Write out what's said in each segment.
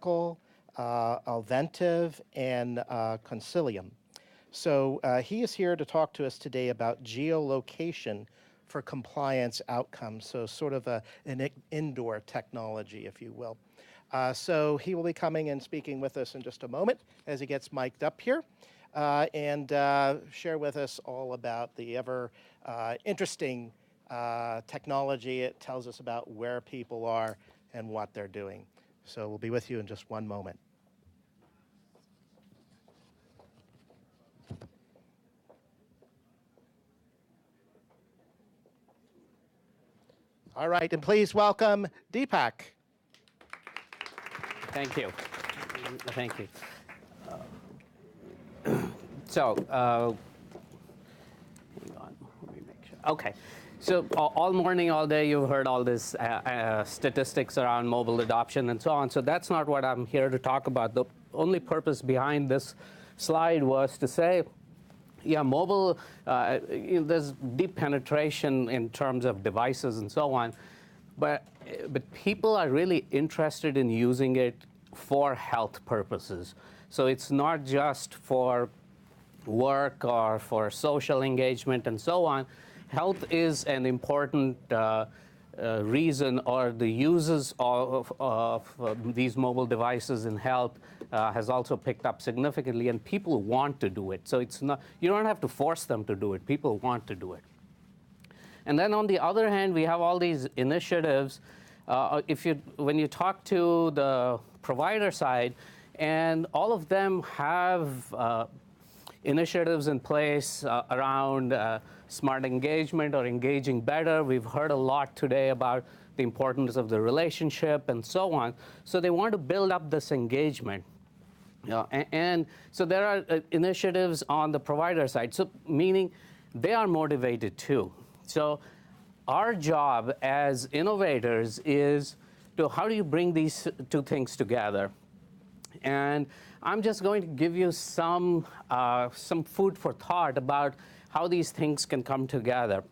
Oracle, Alventive, and Concilium. So he is here to talk to us today about geolocation for compliance outcomes, so sort of an indoor technology, if you will. So he will be coming and speaking with us in just a moment as he gets mic'd up here and share with us all about the ever interesting technology. It tells us about where people are and what they're doing. So we'll be with you in just one moment. All right, and please welcome Deepak. Thank you. Thank you. So, hang on, let me make sure. Okay. So all morning, all day, you've heard all this statistics around mobile adoption and so on. So that's not what I'm here to talk about. The only purpose behind this slide was to say, yeah, mobile, there's deep penetration in terms of devices and so on, but people are really interested in using it for health purposes. So it's not just for work or for social engagement and so on. Health is an important reason, or the uses of these mobile devices in health has also picked up significantly, and people want to do it. So it's not, you don't have to force them to do it. People want to do it. And then on the other hand, we have all these initiatives. When you talk to the provider side, and all of them have initiatives in place around smart engagement or engaging better. We've heard a lot today about the importance of the relationship and so on. So they want to build up this engagement. And so there are initiatives on the provider side, so meaning they are motivated too. So our job as innovators is to how do you bring these two things together? And I'm just going to give you some food for thought about how these things can come together.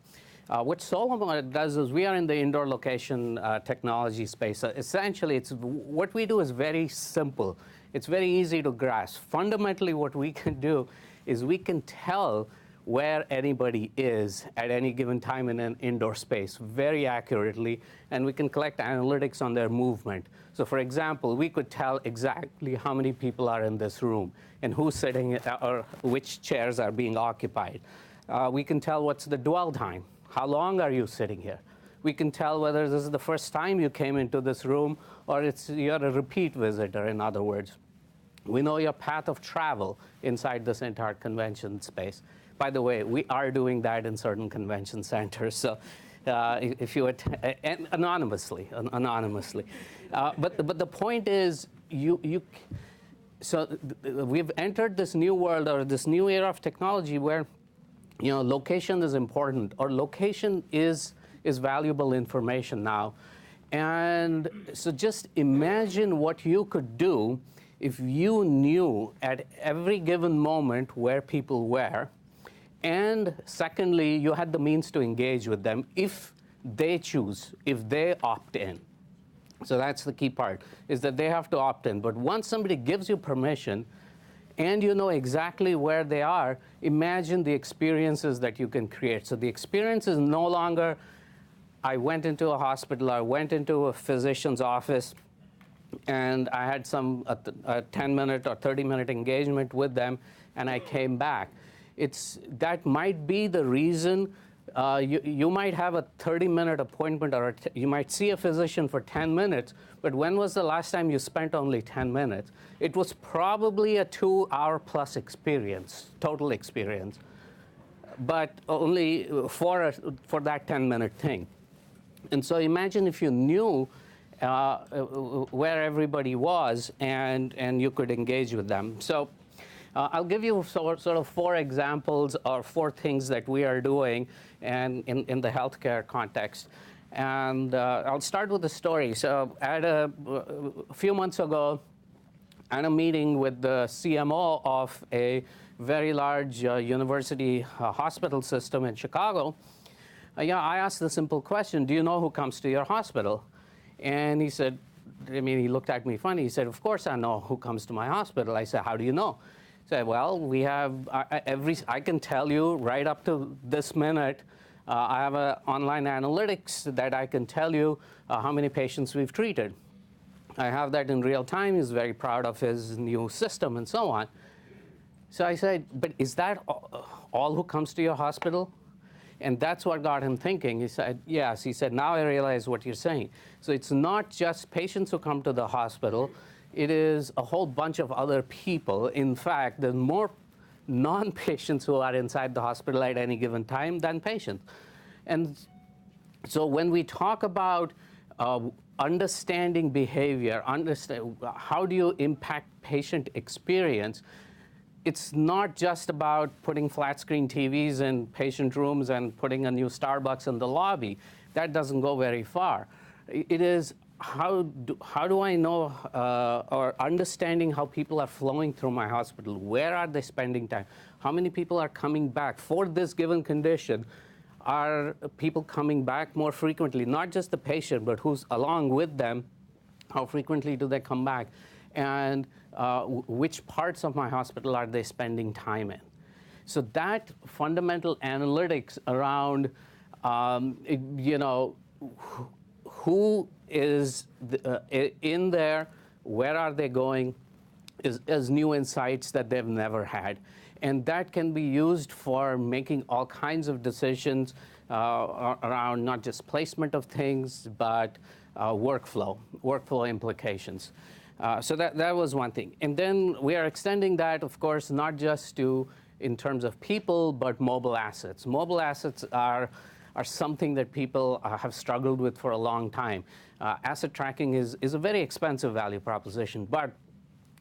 What SoloMo does is we are in the indoor location technology space. Essentially, what we do is very simple. It's very easy to grasp. Fundamentally, what we can do is we can tell where anybody is at any given time in an indoor space very accurately, and we can collect analytics on their movement. So for example, we could tell exactly how many people are in this room and who's sitting or which chairs are being occupied. We can tell what's the dwell time. How long are you sitting here? We can tell whether this is the first time you came into this room or you're a repeat visitor, in other words. We know your path of travel inside this entire convention space. By the way, we are doing that in certain convention centers. So if you and anonymously. But the point is, so we've entered this new world or this new era of technology where, location is important, or location is valuable information now. And so just imagine what you could do if you knew at every given moment where people were. And secondly, you had the means to engage with them if they choose, if they opt in. So that's the key part, is that they have to opt in. But once somebody gives you permission and you know exactly where they are, imagine the experiences that you can create. So the experience is no longer, I went into a hospital, I went into a physician's office, and I had a 10-minute or 30-minute engagement with them, and I came back. That might be the reason you might have a 30-minute appointment, or you might see a physician for 10 minutes, but when was the last time you spent only 10 minutes? It was probably a 2-hour-plus experience, total experience, but only for that 10-minute thing. And so imagine if you knew where everybody was and you could engage with them. So I'll give you sort of 4 examples or 4 things that we are doing and in the healthcare context. And I'll start with a story. So a few months ago, at a meeting with the CMO of a very large university hospital system in Chicago, I asked the simple question, do you know who comes to your hospital? And he said, I mean, he looked at me funny. He said, of course I know who comes to my hospital. I said, how do you know? He said, well, we have I can tell you right up to this minute, I have an online analytics that I can tell you how many patients we've treated. I have that in real time. He's very proud of his new system and so on. So I said, but is that all who comes to your hospital? And that's what got him thinking. He said, yes. He said, now I realize what you're saying. So it's not just patients who come to the hospital. It is a whole bunch of other people. In fact, there's more non-patients who are inside the hospital at any given time than patients. And so when we talk about understanding behavior, how do you impact patient experience, it's not just about putting flat screen TVs in patient rooms and putting a new Starbucks in the lobby. That doesn't go very far. It is how do I know or understanding how people are flowing through my hospital? Where are they spending time? How many people are coming back for this given condition? Are people coming back more frequently? Not just the patient, but who's along with them. How frequently do they come back? And which parts of my hospital are they spending time in? So that fundamental analytics around, who is in there, where are they going, is new insights that they've never had. And that can be used for making all kinds of decisions around not just placement of things, but workflow implications. So that was one thing. And then we are extending that, of course, not just to in terms of people, but mobile assets. Mobile assets are something that people have struggled with for a long time. Asset tracking is a very expensive value proposition, but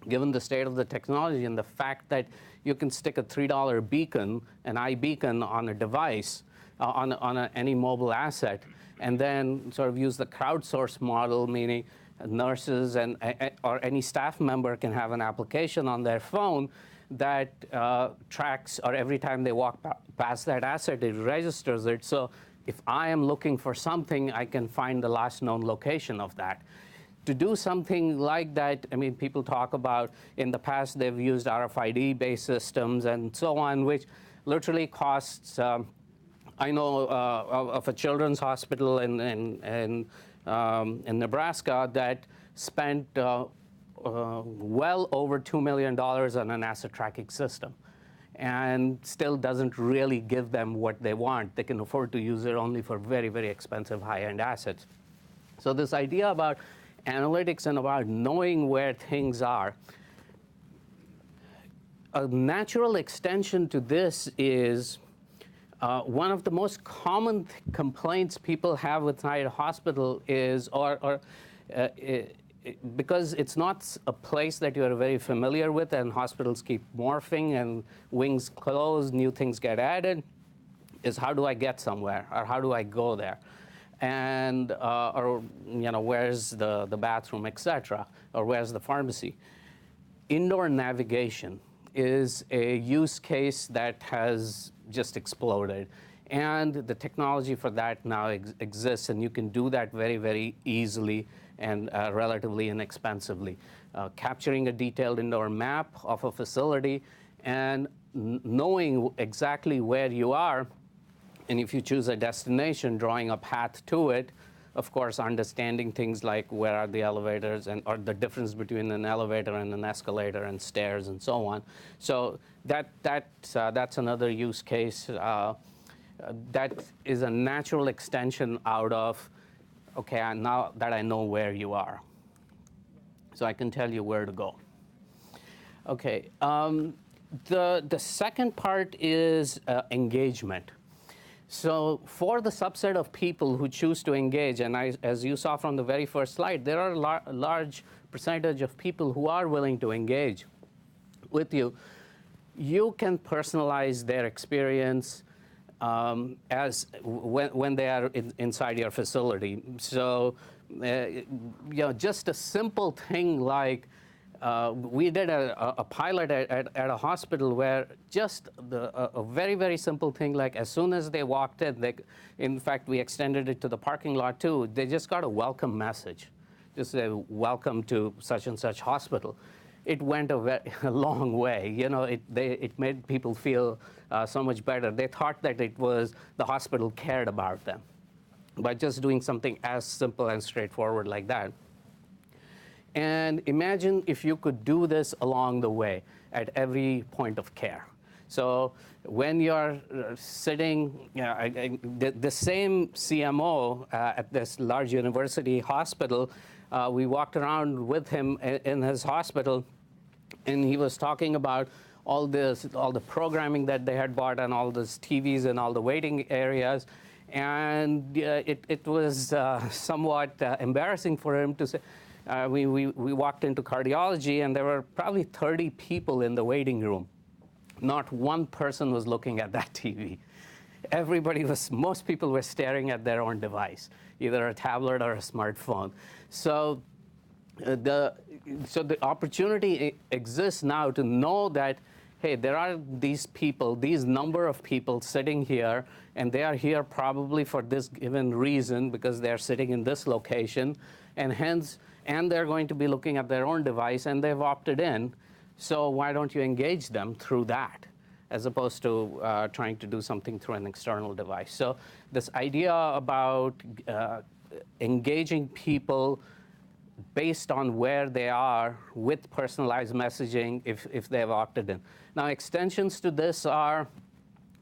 given the state of the technology and the fact that you can stick a $3 beacon, an iBeacon on a device, on any mobile asset, and then sort of use the crowdsource model, meaning nurses or any staff member can have an application on their phone that tracks, or every time they walk past that asset, it registers it. So if I am looking for something, I can find the last known location of that. To do something like that, I mean, people talk about, in the past, they've used RFID-based systems and so on, which literally costs, I know of a children's hospital in Nebraska that spent well over $2 million on an asset tracking system, and still doesn't really give them what they want. They can afford to use it only for very, very expensive high-end assets. So this idea about analytics and about knowing where things are, a natural extension to this is one of the most common complaints people have inside a hospital is, because it's not a place that you're very familiar with, and hospitals keep morphing and wings close, new things get added, is how do I get somewhere, or how do I go there? And, or, where's the bathroom, et cetera, or where's the pharmacy? Indoor navigation is a use case that has just exploded. And the technology for that now exists, and you can do that very, very easily and relatively inexpensively. Capturing a detailed indoor map of a facility and knowing exactly where you are, and if you choose a destination, drawing a path to it, of course, understanding things like where are the elevators, or the difference between an elevator and an escalator and stairs and so on. So that's another use case. That is a natural extension out of, okay, now that I know where you are, so I can tell you where to go. Okay, the second part is engagement. So for the subset of people who choose to engage, and as you saw from the very first slide, there are a large percentage of people who are willing to engage with you. You can personalize their experience as when they are inside your facility. So, just a simple thing like we did a pilot at a hospital where just a very, very simple thing like as soon as they walked in fact, we extended it to the parking lot too, they just got a welcome message. just say, welcome to such and such hospital. It went a long way. It made people feel so much better. They thought that the hospital cared about them by just doing something as simple and straightforward like that. And imagine if you could do this along the way at every point of care. So when you're sitting, the same CMO at this large university hospital, we walked around with him in his hospital, and he was talking about all the programming that they had bought and all these TVs and all the waiting areas. And it was somewhat embarrassing for him to say. We walked into cardiology, and there were probably 30 people in the waiting room. Not one person was looking at that TV. Most people were staring at their own device, either a tablet or a smartphone. So the opportunity exists now to know that, hey, there are these people, these number of people sitting here, and they are here probably for this given reason because they're sitting in this location, and they're going to be looking at their own device, and they've opted in. So why don't you engage them through that, as opposed to trying to do something through an external device? So this idea about engaging people based on where they are with personalized messaging if they have opted in. Now, extensions to this are,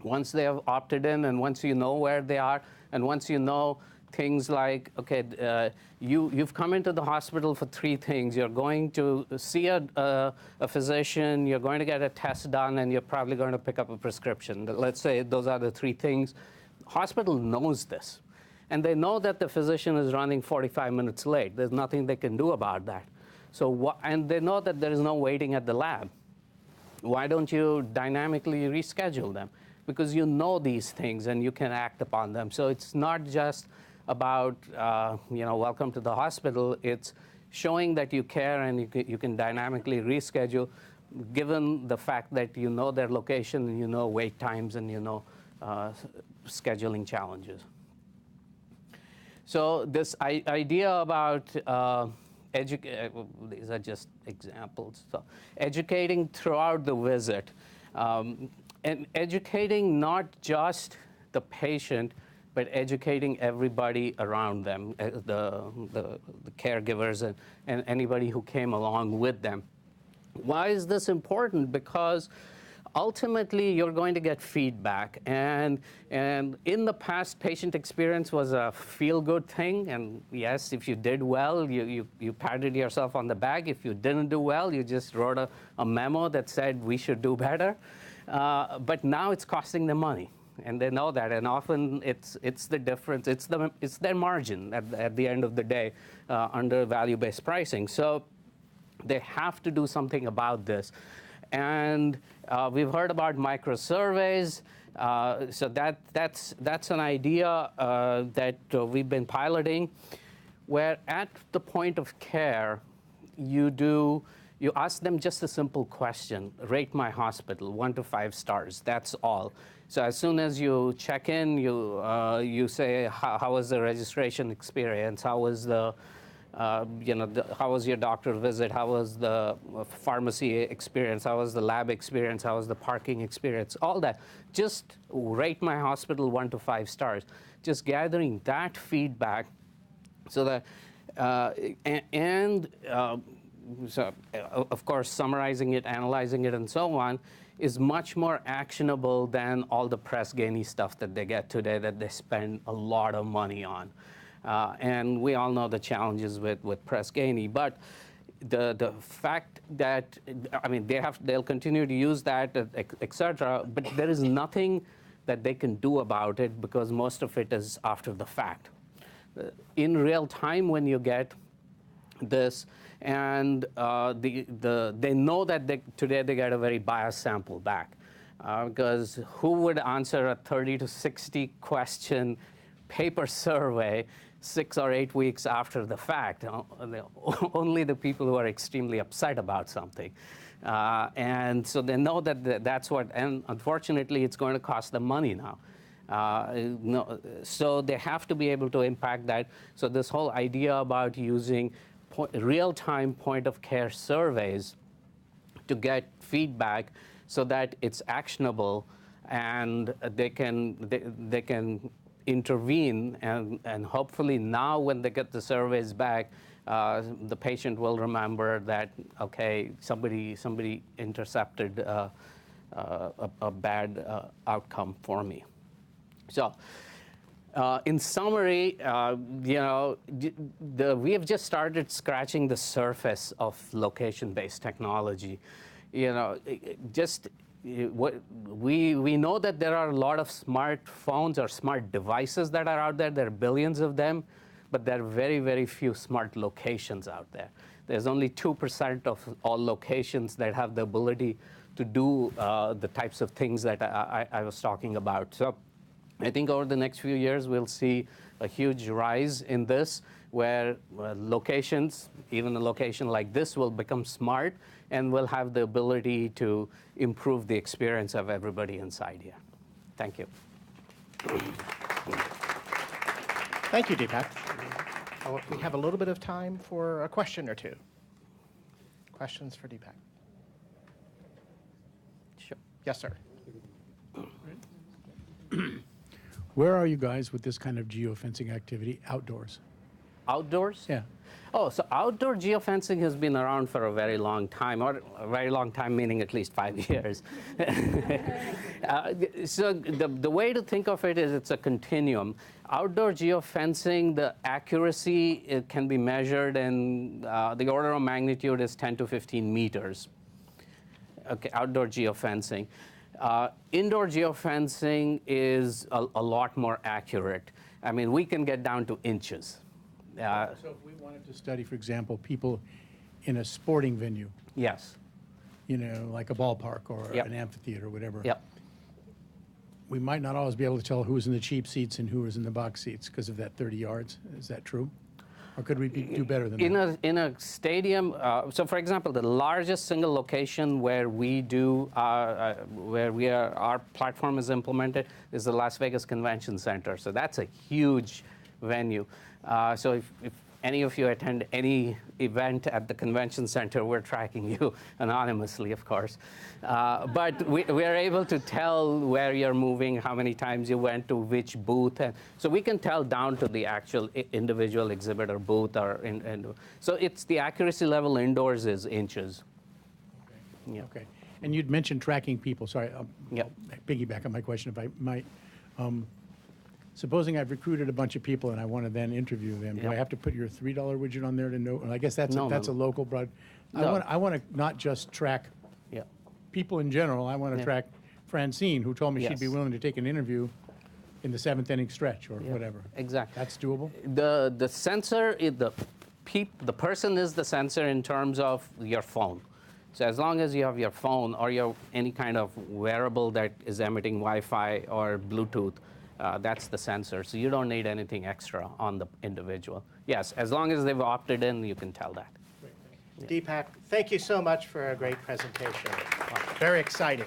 once they have opted in and once you know where they are, and once you know things like, okay, you've come into the hospital for 3 things. You're going to see a physician, you're going to get a test done, and you're probably going to pick up a prescription. Let's say those are the 3 things. Hospital knows this. And they know that the physician is running 45 minutes late. There's nothing they can do about that. And they know that there is no waiting at the lab. Why don't you dynamically reschedule them? Because you know these things and you can act upon them. So it's not just about, welcome to the hospital. It's showing that you care, and you can dynamically reschedule, given the fact that you know their location, and you know wait times, and you know scheduling challenges. So this idea about these are just examples. So educating throughout the visit, and educating not just the patient, but educating everybody around them, the caregivers and anybody who came along with them. Why is this important? Because ultimately, you're going to get feedback. And in the past, patient experience was a feel-good thing. And yes, if you did well, you patted yourself on the back. If you didn't do well, you just wrote a memo that said, we should do better. But now it's costing them money. And they know that. And often it's the difference. It's their margin at the end of the day under value-based pricing. So they have to do something about this. And we've heard about micro-surveys. So that's an idea that we've been piloting, where at the point of care, you ask them just a simple question: rate my hospital, 1 to 5 stars. That's all. So as soon as you check in, you say, how was the registration experience? How was how was your doctor visit? How was the pharmacy experience? How was the lab experience? How was the parking experience? All that. Just rate my hospital 1 to 5 stars. Just gathering that feedback, so that so of course summarizing it, analyzing it, and so on is much more actionable than all the press gainy stuff that they get today that they spend a lot of money on. And we all know the challenges with press gainy, but the fact that, I mean, they'll continue to use that, et cetera, but there is nothing that they can do about it because most of it is after the fact. In real time, when you get this, and they know that today they get a very biased sample back, because who would answer a 30 to 60 question paper survey 6 or 8 weeks after the fact? Only the people who are extremely upset about something. And so they know that that's what, and unfortunately, it's going to cost them money now. So they have to be able to impact that. So this whole idea about using real-time point-of-care surveys to get feedback so that it's actionable and they can intervene, and hopefully now when they get the surveys back, the patient will remember that, okay, somebody intercepted a bad outcome for me. So in summary, we have just started scratching the surface of location-based technology. We know that there are a lot of smartphones or smart devices that are out there. There are billions of them, but there are very, very few smart locations out there. There's only 2% of all locations that have the ability to do the types of things that I was talking about. So I think over the next few years, we'll see a huge rise in this, where locations, even a location like this, will become smart and will have the ability to improve the experience of everybody inside here. Thank you. Thank you, Deepak. We have a little bit of time for a question or two. Questions for Deepak? Sure. Yes, sir. Where are you guys with this kind of geofencing activity outdoors? Outdoors? Yeah. Oh, so outdoor geofencing has been around for a very long time, or a very long time meaning at least 5 years. So the way to think of it is it's a continuum. Outdoor geofencing, the accuracy, it can be measured in the order of magnitude is 10 to 15 meters. Okay, outdoor geofencing. Indoor geofencing is a lot more accurate. I mean, we can get down to inches. So if we wanted to study, for example, people in a sporting venue, Yes. Like a ballpark or Yep. an amphitheater or whatever, Yep. we might not always be able to tell who was in the cheap seats and who was in the box seats because of that 30 yards. Is that true? Or could we do better than that? In a stadium, so for example, the largest single location where we do, our platform is implemented is the Las Vegas Convention Center. So that's a huge venue. So if any of you attend any event at the convention center, we're tracking you anonymously, of course. But we are able to tell where you're moving, how many times you went to which booth. And so we can tell down to the actual individual exhibitor booth. So it's the accuracy level indoors is inches. Okay. Yeah. Okay. And you'd mentioned tracking people. Sorry, Yep. I'll piggyback on my question if I might. Supposing I've recruited a bunch of people and I want to then interview them, do I Yep. have to put your $3 widget on there to know? And I guess that's No, that's no. a local broad. No. I want to not just track Yeah. people in general. I want to Yeah. track Francine, who told me she'd be Yes. willing to take an interview in the 7th inning stretch or Yeah. whatever. Exactly. That's doable. The sensor, the person is the sensor in terms of your phone. So as long as you have your phone or any kind of wearable that is emitting Wi-Fi or Bluetooth, that's the sensor. So you don't need anything extra on the individual. Yes, as long as they've opted in, you can tell that. Deepak, thank you so much for a great presentation. Very exciting.